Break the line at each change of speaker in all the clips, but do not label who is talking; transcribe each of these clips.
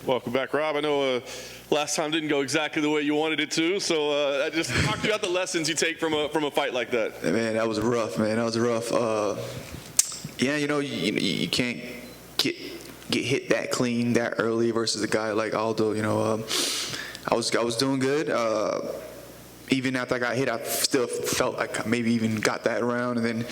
Welcome back, Rob. I know last time didn't go exactly the way you wanted it to, so I just talk to you about the lessons you take from a fight like that.
Man, that was rough, man. That was rough. Yeah, you can't get hit that clean that early versus a guy like Aldo. I was doing good. Even after I got hit, I still felt like I maybe even got that round, and then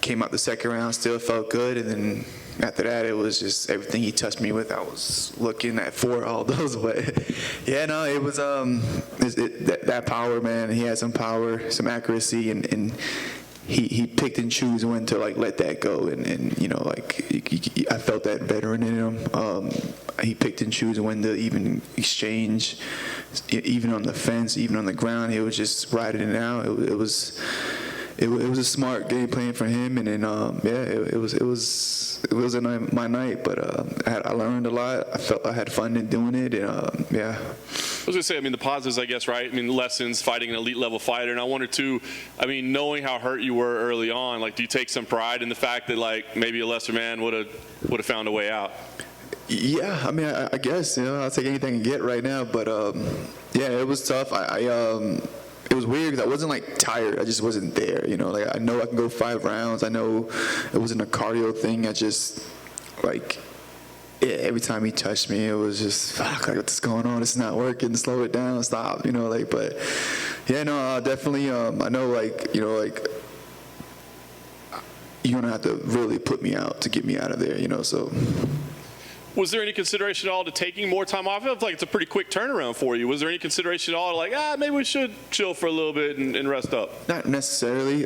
came out the second round, still felt good, and then after that, it was just everything he touched me with, I was looking at for all those. But yeah, no, it was that power, man. He had some power, some accuracy, and he picked and chose when to let that go, and I felt that veteran in him. He picked and chose when to even exchange, even on the fence, even on the ground. He was just riding it out. It was a smart game plan for him, and then it wasn't my night, but I learned a lot. I felt I had fun in doing it, and yeah.
I was gonna say, the positives, I guess, right? Lessons, fighting an elite level fighter, and I wonder too, knowing how hurt you were early on, do you take some pride in the fact that maybe a lesser man would have found a way out?
Yeah, I guess I'll take anything I can get right now, but yeah, it was tough. It was weird because I wasn't tired. I just wasn't there. I know I can go 5 rounds. I know it wasn't a cardio thing. I just every time he touched me, it was just fuck. What's going on? It's not working. Slow it down. Stop. But yeah, no, definitely. I know you're gonna have to really put me out to get me out of there. So.
Was there any consideration at all to taking more time off? I feel like it's a pretty quick turnaround for you. Was there any consideration at all maybe we should chill for a little bit and rest up?
Not necessarily.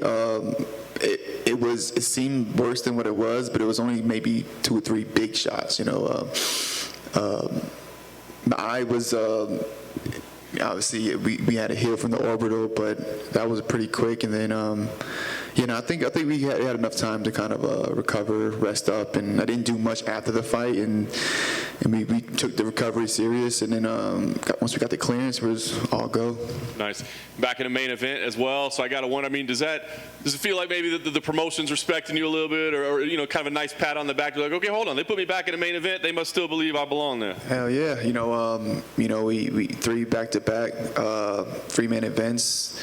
It seemed worse than what it was, but it was only maybe 2 or 3 big shots. I was obviously we had a heal from the orbital, but that was pretty quick, and then I think we had enough time to kind of recover, rest up, and I didn't do much after the fight, and we took the recovery serious, and then once we got the clearance, it was all go.
Nice. Back in the main event as well, so I got to wonder, does it feel like maybe the promotion's respecting you a little bit, or kind of a nice pat on the back? You're like, okay, hold on, they put me back in the main event, they must still believe I belong there.
Hell yeah, we 3 back-to-back 3-man events.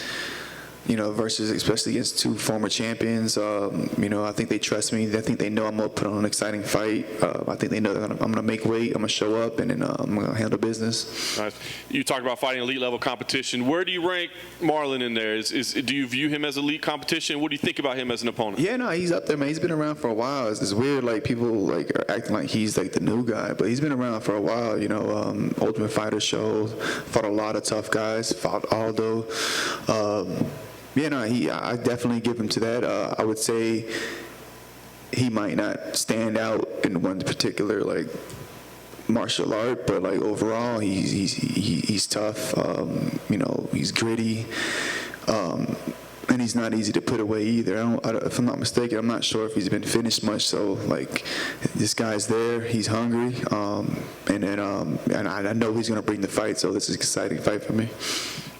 Versus especially against 2 former champions. I think they trust me. I think they know I'm going to put on an exciting fight. I think they know that I'm going to make weight. I'm going to show up, and then I'm going to handle business.
Nice. You talk about fighting elite level competition. Where do you rank Marlon in there? Do you view him as elite competition? What do you think about him as an opponent?
Yeah, no, he's up there, man. He's been around for a while. It's weird, people are acting like he's the new guy, but he's been around for a while. Ultimate Fighter show, fought a lot of tough guys, fought Aldo. I definitely give him to that. I would say he might not stand out in one particular martial art, but overall he's tough. He's gritty, and he's not easy to put away either. If I'm not mistaken, I'm not sure if he's been finished much. So this guy's there, he's hungry, and I know he's gonna bring the fight. So this is an exciting fight for me.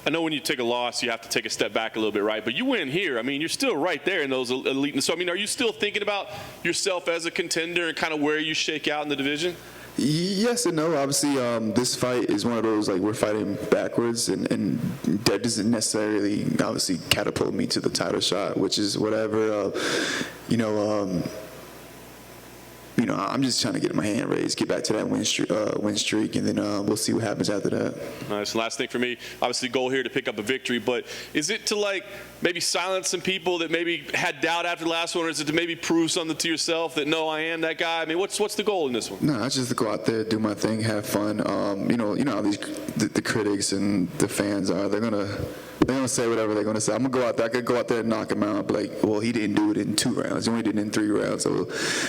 I know when you take a loss, you have to take a step back a little bit, right? But you win here. You're still right there in those elite. So, are you still thinking about yourself as a contender and kind of where you shake out in the division?
Yes and no. Obviously, this fight is one of those, we're fighting backwards, and that doesn't necessarily, obviously, catapult me to the title shot, which is whatever, I'm just trying to get my hand raised, get back to that win streak, and then we'll see what happens after that.
Nice. Last thing for me, obviously, goal here to pick up a victory, but is it to maybe silence some people that maybe had doubt after the last one, or is it to maybe prove something to yourself that no, I am that guy? What's the goal in this one?
No, it's just to go out there, do my thing, have fun. You know how the critics and the fans are. They're gonna say whatever they're gonna say. I'm gonna go out there. I could go out there and knock him out. Well, he didn't do it in 2 rounds. He only did it in 3 rounds. So,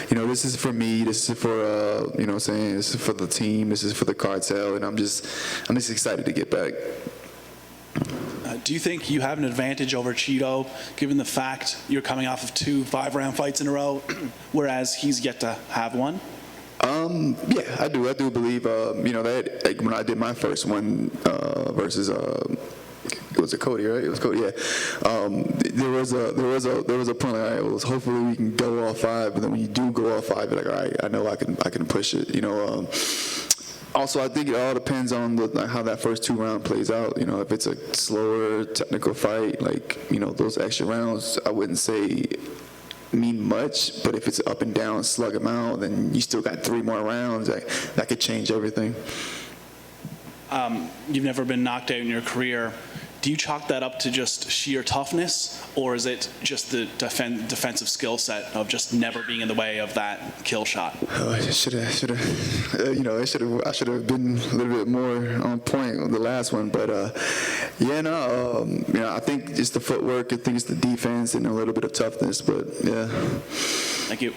this is for me. This is for this is for the team. This is for the cartel. And I'm just excited to get back.
Do you think you have an advantage over Chito, given the fact you're coming off of 2 5-round fights in a row, whereas he's yet to have one?
Yeah, I do. I do believe. That when I did my first one versus. Was it Cody, right? It was Cody, yeah. There was a point hopefully we can go all 5, but then when you do go all 5, you're like, all right, I know I can push it, Also, I think it all depends on how that first 2 round plays out. You know, if it's a slower technical fight, like, you know, those extra rounds, I wouldn't say mean much, but if it's up and down, slug them out, then you still got 3 more rounds. That could change everything.
You've never been knocked out in your career. Do you chalk that up to just sheer toughness, or is it just the defensive skill set of just never being in the way of that kill shot?
Oh, I should have, you know, I should have been a little bit more on point with the last one, but you know, I think it's the footwork, I think it's the defense and a little bit of toughness, but yeah.
Thank you.